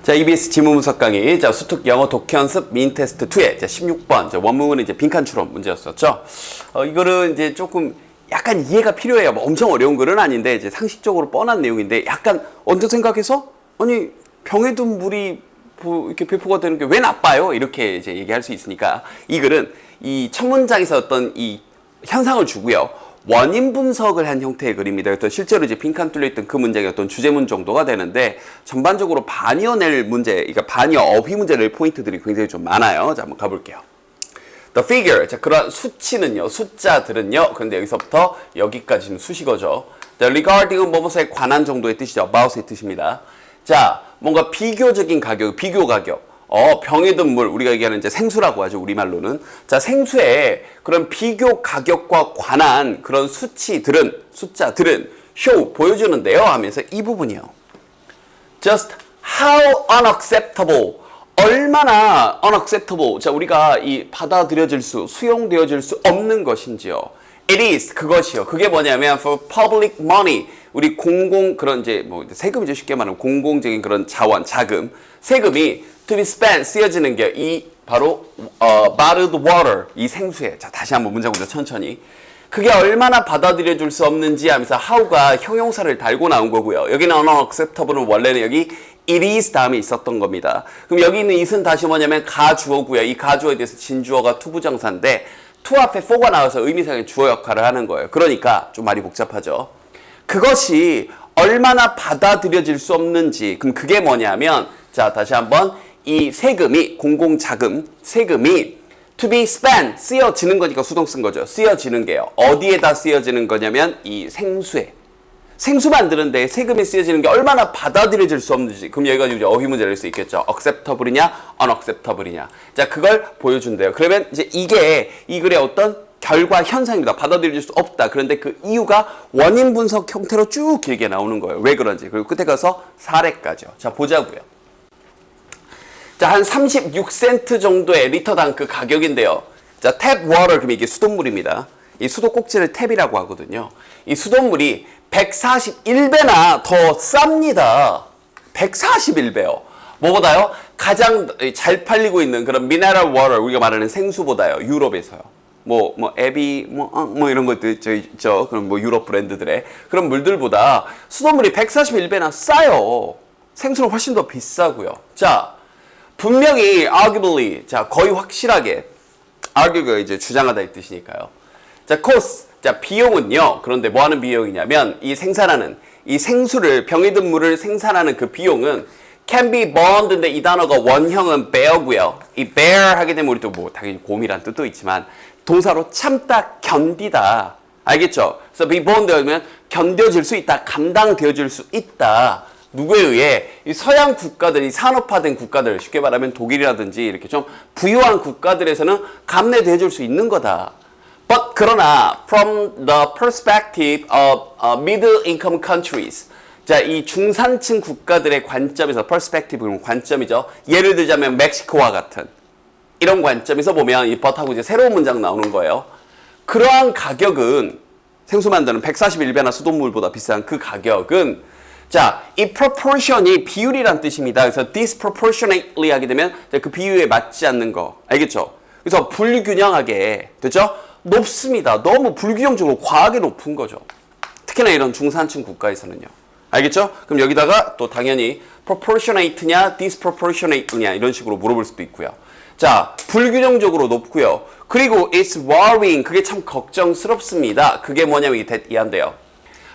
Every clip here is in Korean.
자, EBS 지문분석 강의. 자, 수특 영어 독해 연습 민 테스트 2의 16번. 자, 원문은 이제 빈칸 추론 문제였었죠. 이거는 이제 조금 약간 이해가 필요해요. 뭐 엄청 어려운 글은 아닌데, 이제 상식적으로 뻔한 내용인데, 약간 언뜻 생각해서, 아니, 병에 든 물이 이렇게 배포가 되는 게 왜 나빠요? 이렇게 이제 얘기할 수 있으니까, 이 글은 이 첫 문장에서 어떤 이 현상을 주고요. 원인 분석을 한 형태의 글입니다. 그래서 실제로 이제 빈칸 뚫려있던 그 문장이 어떤 주제문 정도가 되는데, 전반적으로 반이어낼 문제, 그러니까 반이어 어휘 문제 낼 포인트들이 굉장히 좀 많아요. 자, 한번 가볼게요. The figure. 자, 그런 수치는요, 숫자들은요. 그런데 여기서부터 여기까지는 수식어죠. The regarding은 뭐뭐에 관한 정도의 뜻이죠. about의 뜻입니다. 자, 뭔가 비교적인 가격, 비교 가격. 병에 든 물, 우리가 얘기하는 이제 생수라고 하죠, 우리말로는. 자, 생수의 그런 비교 가격과 관한 그런 수치들은, 숫자들은 show, 보여주는데요 하면서 이 부분이요. Just how unacceptable, 얼마나 unacceptable, 자, 우리가 이 받아들여질 수, 수용되어질 수 없는 것인지요. It is, 그것이요. 그게 뭐냐면 for public money, 우리 공공, 그런 이제 뭐 세금이죠, 쉽게 말하면 공공적인 그런 자원, 자금, 세금이 to be spent, 쓰여지는 게 이 바로 bottled water, 이 생수에. 자, 다시 한번 문장 보자, 천천히. 그게 얼마나 받아들여줄 수 없는지 하면서 how가 형용사를 달고 나온 거고요. 여기는 unacceptable은 원래는 여기 it is 다음에 있었던 겁니다. 그럼 여기 있는 it은 다시 뭐냐면 가주어고요. 이 가주어에 대해서 진주어가 투부정사인데 to 앞에 for가 나와서 의미상의 주어 역할을 하는 거예요. 그러니까 좀 말이 복잡하죠. 그것이 얼마나 받아들여질 수 없는지, 그럼 그게 뭐냐면, 자, 다시 한번 이 세금이, 공공자금, 세금이 to be spent, 쓰여지는 거니까 수동 쓴 거죠. 쓰여지는 게요. 어디에다 쓰여지는 거냐면 이 생수에. 생수 만드는데 세금이 쓰여지는 게 얼마나 받아들여질 수 없는지. 그럼 여기가 이제 어휘 문제를 낼 수 있겠죠. acceptable이냐, unacceptable이냐. 자, 그걸 보여준대요. 그러면 이제 이게 이 글의 어떤 결과 현상입니다. 받아들일 수 없다. 그런데 그 이유가 원인 분석 형태로 쭉 길게 나오는 거예요. 왜 그런지. 그리고 끝에 가서 사례까지요. 자, 보자고요. 자, 한 36센트 정도의 리터당 그 가격인데요. 자, 탭 워터, 그럼 이게 수돗물입니다. 이 수도 꼭지를 탭이라고 하거든요. 이 수돗물이 141배나 더 쌉니다. 141배요. 뭐보다요? 가장 잘 팔리고 있는 그런 미네랄 워터, 우리가 말하는 생수보다요. 유럽에서요. 에비, 이런 것들 있죠. 그럼 유럽 브랜드들의 그런 물들보다 수돗물이 141배나 싸요. 생수는 훨씬 더 비싸고요. 자, 분명히 arguably, 자, 거의 확실하게, argu가 이제 주장하다 이 뜻이니까요. 자, cost, 자, 비용은요. 그런데 뭐 하는 비용이냐면 이 생산하는 이 생수를, 병에 든 물을 생산하는 그 비용은 can be bond인데 이 단어가 원형은 bear고요. 이 bear 하게 되면 우리 또 뭐 당연히 곰이란 뜻도 있지만 동사로 참다, 견디다. 알겠죠? 그래서 be bond면 견뎌질 수 있다, 감당되어질 수 있다. 누구에 의해? 이 서양 국가들, 이 산업화된 국가들, 쉽게 말하면 독일이라든지 이렇게 좀 부유한 국가들에서는 감내돼 줄 수 있는 거다. But 그러나 from the perspective of middle income countries, 자, 이 중산층 국가들의 관점에서, perspective는 관점이죠. 예를 들자면 멕시코와 같은 이런 관점에서 보면 이 but하고 이제 새로운 문장 나오는 거예요. 그러한 가격은, 생수 만드는 141배나 수돗물보다 비싼 그 가격은, 자, 이 proportion이 비율이란 뜻입니다. 그래서 disproportionately 하게 되면 그 비율에 맞지 않는 거. 알겠죠? 그래서 불균형하게, 됐죠? 높습니다. 너무 불균형적으로 과하게 높은 거죠. 특히나 이런 중산층 국가에서는요. 알겠죠? 그럼 여기다가 또 당연히 proportionate냐, disproportionate냐 이런 식으로 물어볼 수도 있고요. 자, 불균형적으로 높고요. 그리고 it's worrying, 그게 참 걱정스럽습니다. 그게 뭐냐면 이게 이한데요.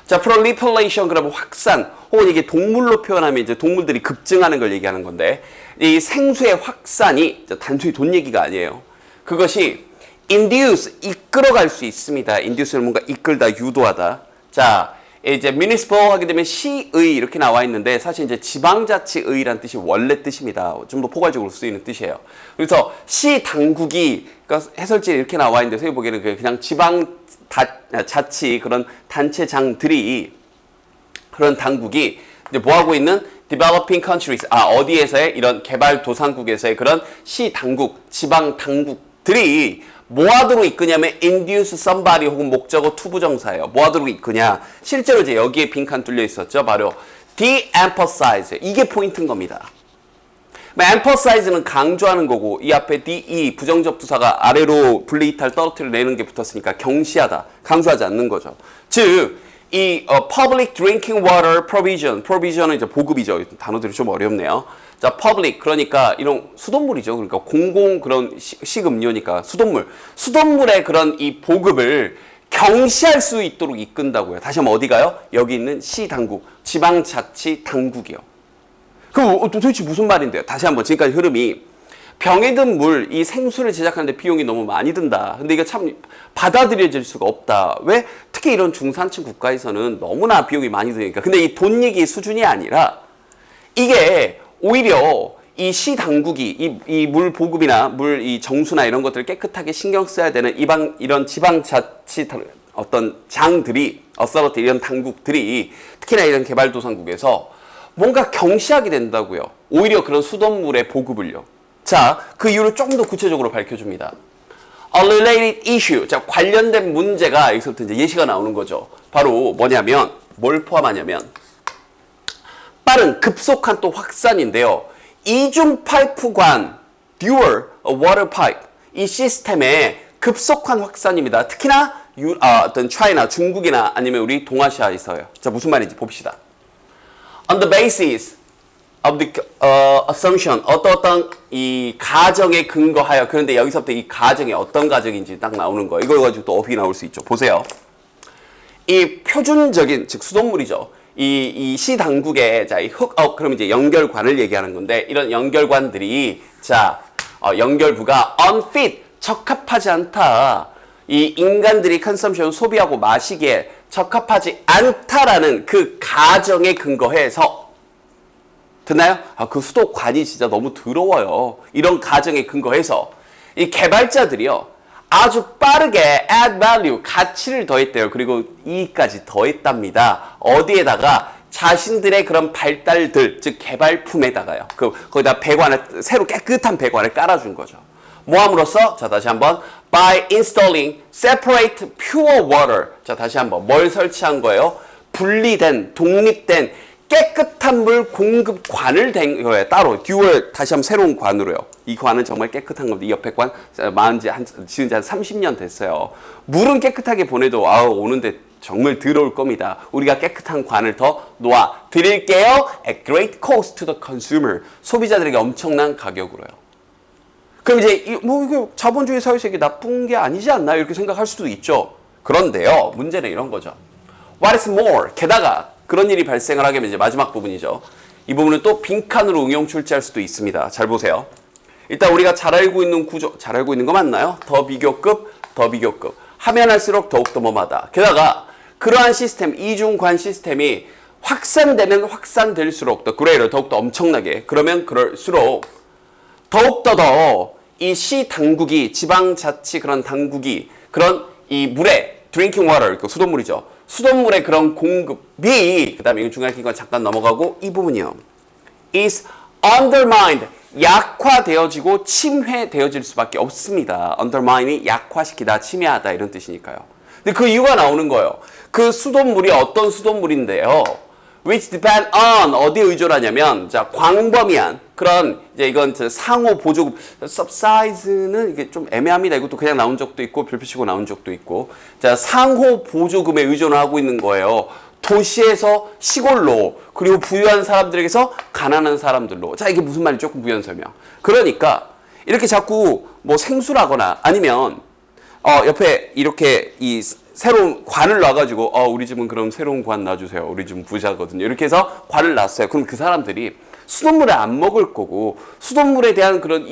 자, proliferation, 그러면 확산, 혹은 이게 동물로 표현하면 이제 동물들이 급증하는 걸 얘기하는 건데, 이 생수의 확산이 단순히 돈 얘기가 아니에요. 그것이 induce, 이끌어갈 수 있습니다. induce는 뭔가 이끌다, 유도하다. 자, 이제 municipal 하게 되면 시의 이렇게 나와 있는데 사실 이제 지방자치의란 뜻이 원래 뜻입니다. 좀 더 포괄적으로 쓰이는 뜻이에요. 그래서 시 당국이, 그러니까 해설지에 이렇게 나와 있는데 선생님 보기에는 그냥 지방 자치 그런 단체장들이, 그런 당국이 이제 뭐 하고 있는 developing countries, 어디에서의 이런 개발도상국에서의 그런 시 당국, 지방 당국들이 뭐 하도록 이끄냐면 induce somebody 혹은 목적어 투부정사예요. 뭐 하도록 이끄냐? 실제로 이제 여기에 빈칸 뚫려 있었죠. 바로 de-emphasize. 이게 포인트인 겁니다. emphasize는 강조하는 거고 이 앞에 de 부정적 부사가 아래로 분리이탈 떨어뜨려 내는 게 붙었으니까 경시하다, 강조하지 않는 거죠. 즉, 이 public drinking water provision은 이제 보급이죠. 단어들이 좀 어렵네요. 자, public 그러니까 이런 수돗물이죠. 그러니까 공공 그런 식음료니까 수돗물의 그런 이 보급을 경시할 수 있도록 이끈다고요. 다시 한번 어디가요? 여기 있는 시 당국, 지방자치 당국이요. 그럼 도대체 무슨 말인데요? 다시 한번 지금까지 흐름이 병에 든 물, 이 생수를 제작하는데 비용이 너무 많이 든다. 근데 이게 참 받아들여질 수가 없다. 왜? 특히 이런 중산층 국가에서는 너무나 비용이 많이 드니까. 근데 이 돈 얘기 수준이 아니라 이게 오히려 이 시 당국이 이 물 보급이나 물 이 정수나 이런 것들을 깨끗하게 신경 써야 되는 이런 지방자치 어떤 장들이 어서리티 이런 당국들이 특히나 이런 개발도상국에서 뭔가 경시하게 된다고요. 오히려 그런 수돗물의 보급을요. 자, 그 이유를 조금 더 구체적으로 밝혀줍니다. A related issue. 자, 관련된 문제가 여기서부터 이제 예시가 나오는 거죠. 바로 뭐냐면, 뭘 포함하냐면, 빠른 급속한 또 확산인데요. 이중 파이프관, dual water pipe. 이 시스템의 급속한 확산입니다. 특히나 어떤 차이나 중국이나 아니면 우리 동아시아에서요. 자, 무슨 말인지 봅시다. On the basis of the assumption, 어떤 이 가정에 근거하여. 그런데 여기서부터 이 가정이 어떤 가정인지 딱 나오는 거예요. 이걸 가지고 또 어휘 나올 수 있죠. 보세요. 이 표준적인, 즉 수돗물이죠. 이 시 당국의 자, 이 훅업, 그럼 이제 연결관을 얘기하는 건데, 이런 연결관들이 자, 연결부가 unfit, 적합하지 않다. 이 인간들이 컨섬션 소비하고 마시기에 적합하지 않다라는 그 가정에 근거해서. 듣나요? 그 수도관이 진짜 너무 더러워요. 이런 가정에 근거해서 이 개발자들이요, 아주 빠르게 add value, 가치를 더했대요. 그리고 이익까지 더했답니다. 어디에다가? 자신들의 그런 발달들, 즉 개발품에다가요. 거기다 배관을, 새로 깨끗한 배관을 깔아준 거죠. 뭐 함으로써? 자, 다시 한번. By installing separate pure water. 자, 다시 한번. 뭘 설치한 거예요? 분리된, 독립된 깨끗한 물 공급관을 댄 거예요. 따로. 듀얼, 다시 한번 새로운 관으로요. 이 관은 정말 깨끗한 겁니다. 이 옆에 관, 지은 지 한 30년 됐어요. 물은 깨끗하게 보내도, 오는데 정말 더러울 겁니다. 우리가 깨끗한 관을 더 놓아 드릴게요. At great cost to the consumer. 소비자들에게 엄청난 가격으로요. 그럼 이제, 이거 자본주의 사회에서 이게 나쁜 게 아니지 않나? 이렇게 생각할 수도 있죠. 그런데요, 문제는 이런 거죠. What is more? 게다가, 그런 일이 발생을 하게 되면 이제 마지막 부분이죠. 이 부분은 또 빈칸으로 응용 출제할 수도 있습니다. 잘 보세요. 일단 우리가 잘 알고 있는 구조, 잘 알고 있는 거 맞나요? 더 비교급. 하면 할수록 더욱더 뭐마다. 게다가 그러한 시스템, 이중관 시스템이 확산될수록 더 그레이터, 더욱더 엄청나게. 그러면 그럴수록 더욱더 더 이 시 당국이, 지방자치 그런 당국이 그런 이 물에 drinking water, 수돗물이죠. 수돗물의 그런 공급이, 그 다음에 이거 중요한 건 잠깐 넘어가고, 이 부분이요. is undermined, 약화되어지고 침해되어질 수밖에 없습니다. undermine이 약화시키다, 침해하다 이런 뜻이니까요. 근데 그 이유가 나오는 거예요. 그 수돗물이 어떤 수돗물인데요. which depend on, 어디에 의존하냐면, 자, 광범위한, 그런, 이제 이건 상호 보조금, subside는 이게 좀 애매합니다. 이것도 그냥 나온 적도 있고, 별표 치고 나온 적도 있고. 자, 상호 보조금에 의존을 하고 있는 거예요. 도시에서 시골로, 그리고 부유한 사람들에게서 가난한 사람들로. 자, 이게 무슨 말인지 조금 부연 설명. 그러니까, 이렇게 자꾸 뭐 생수라거나 아니면, 옆에 이렇게 이 새로운 관을 놔가지고, 우리 집은 그럼 새로운 관 놔주세요. 우리 집은 부자거든요. 이렇게 해서 관을 놨어요. 그럼 그 사람들이 수돗물을 안 먹을 거고, 수돗물에 대한 그런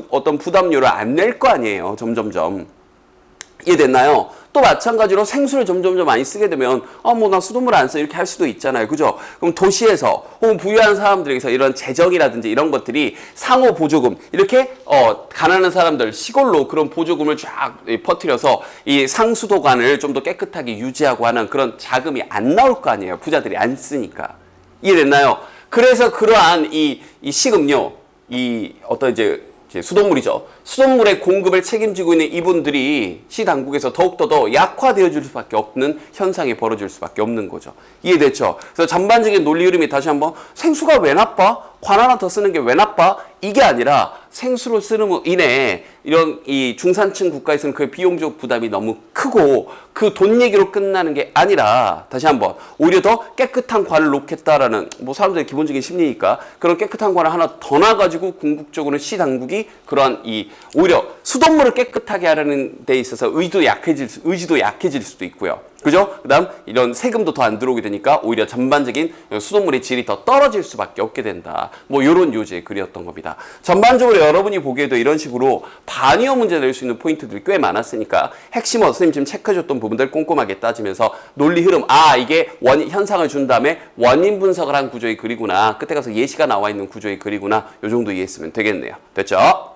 어떤 부담료를 안 낼 거 아니에요. 점점점. 이해됐나요? 또 마찬가지로 생수를 점점점 많이 쓰게 되면 나 수돗물 안 써 이렇게 할 수도 있잖아요. 그죠? 그럼 도시에서 혹은 부유한 사람들에게서 이런 재정이라든지 이런 것들이 상호 보조금 이렇게 가난한 사람들 시골로 그런 보조금을 쫙 퍼뜨려서 이 상수도관을 좀 더 깨끗하게 유지하고 하는 그런 자금이 안 나올 거 아니에요. 부자들이 안 쓰니까. 이해됐나요? 그래서 그러한 이 식음료, 이 어떤 이제 이제 수돗물이죠. 수돗물의 공급을 책임지고 있는 이분들이 시 당국에서 더욱더 더 약화되어질 수밖에 없는 현상이 벌어질 수밖에 없는 거죠. 이해됐죠? 그래서 전반적인 논리 흐름이 다시 한번 생수가 왜 나빠? 관 하나 더 쓰는 게 왜 나빠? 이게 아니라 생수로 쓰는 인해 이런 이 중산층 국가에서는 그 비용적 부담이 너무 크고 그 돈 얘기로 끝나는 게 아니라 다시 한번 오히려 더 깨끗한 관을 놓겠다라는 뭐 사람들의 기본적인 심리니까 그런 깨끗한 관을 하나 더 놔가지고 궁극적으로는 시 당국이 그러한 이 오히려 수돗물을 깨끗하게 하려는 데 있어서 의지도 약해질 수도 있고요. 그죠? 그 다음 이런 세금도 더 안 들어오게 되니까 오히려 전반적인 수돗물의 질이 더 떨어질 수밖에 없게 된다. 뭐 이런 요지의 글이었던 겁니다. 전반적으로 여러분이 보기에도 이런 식으로 반의어 문제 낼 수 있는 포인트들이 꽤 많았으니까 핵심어 선생님 지금 체크해줬던 부분들 꼼꼼하게 따지면서 논리 흐름, 이게 현상을 준 다음에 원인 분석을 한 구조의 글이구나. 끝에 가서 예시가 나와 있는 구조의 글이구나. 요 정도 이해했으면 되겠네요. 됐죠?